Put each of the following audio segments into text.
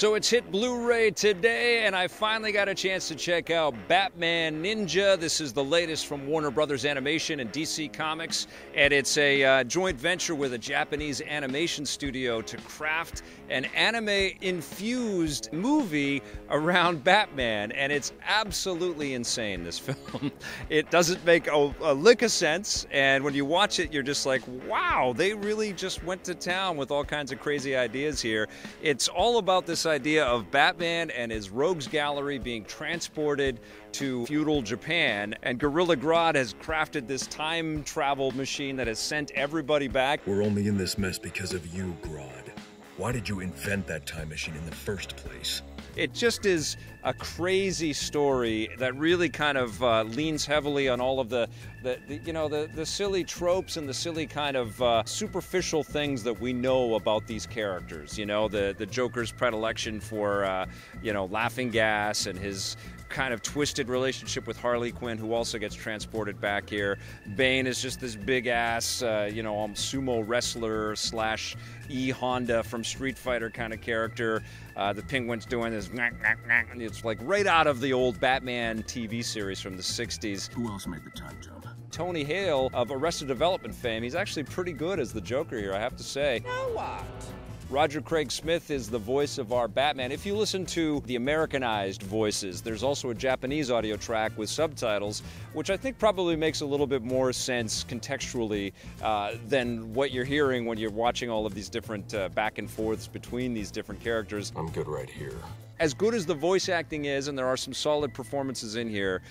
So it's hit Blu-ray today, and I finally got a chance to check out Batman Ninja. This is the latest from Warner Brothers Animation and DC Comics, and it's a joint venture with a Japanese animation studio to craft an anime-infused movie around Batman, and it's absolutely insane, this film. It doesn't make a lick of sense, and when you watch it, you're just like, wow, they really just went to town with all kinds of crazy ideas here. It's all about this idea of Batman and his rogues gallery being transported to feudal Japan, and Gorilla Grodd has crafted this time travel machine that has sent everybody back. We're only in this mess because of you, Grodd. Why did you invent that time machine in the first place? It just is a crazy story that really kind of leans heavily on all of the silly tropes and the silly kind of superficial things that we know about these characters. You know, the Joker's predilection for laughing gas, and his kind of twisted relationship with Harley Quinn, who also gets transported back here. Bane is just this big ass, sumo wrestler slash E-Honda from Street Fighter kind of character. The Penguin's doing this, and it's like right out of the old Batman TV series from the 60s. Who else made the time jump? Tony Hale of Arrested Development fame. He's actually pretty good as the Joker here, I have to say. Now what? Roger Craig Smith is the voice of our Batman. If you listen to the Americanized voices, there's also a Japanese audio track with subtitles, which I think probably makes a little bit more sense contextually than what you're hearing when you're watching all of these different back and forths between these different characters. I'm good right here. As good as the voice acting is, and there are some solid performances in here,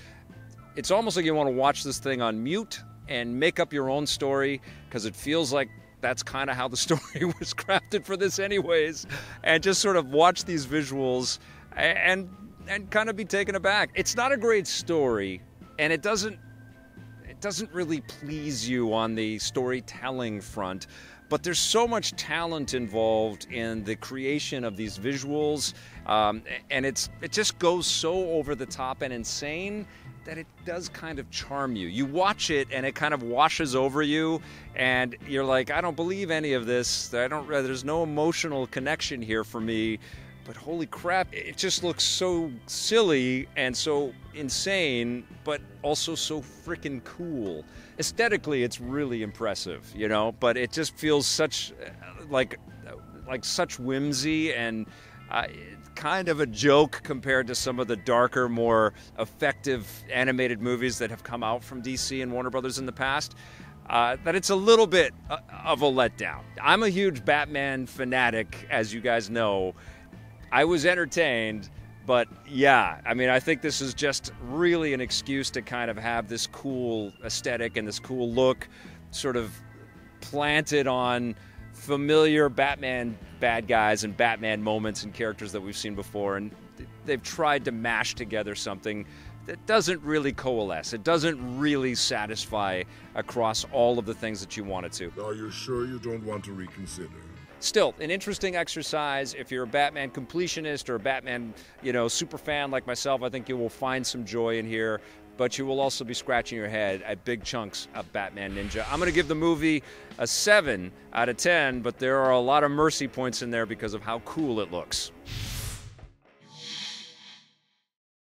it's almost like you want to watch this thing on mute and make up your own story, because it feels like that's kind of how the story was crafted for this anyways, and just sort of watch these visuals and kind of be taken aback. It's not a great story, and it doesn't really please you on the storytelling front, but there's so much talent involved in the creation of these visuals, and it just goes so over the top and insane that it does kind of charm you. You watch it and it kind of washes over you, and you're like, I don't believe any of this. There's no emotional connection here for me. But holy crap, it just looks so silly and so insane, but also so freaking cool. Aesthetically, it's really impressive, but it just feels such like such whimsy and kind of a joke compared to some of the darker, more effective animated movies that have come out from DC and Warner Brothers in the past, that it's a little bit of a letdown. I'm a huge Batman fanatic, as you guys know. I was entertained, but yeah, I mean, I think this is just really an excuse to kind of have this cool aesthetic and this cool look sort of planted on familiar Batman bad guys and Batman moments and characters that we've seen before, and they've tried to mash together something that doesn't really coalesce. It doesn't really satisfy across all of the things that you want it to. Are you sure you don't want to reconsider? Still, an interesting exercise. If you're a Batman completionist or a Batman, super fan like myself, I think you will find some joy in here. But you will also be scratching your head at big chunks of Batman Ninja. I'm going to give the movie a 7 out of 10, but there are a lot of mercy points in there because of how cool it looks.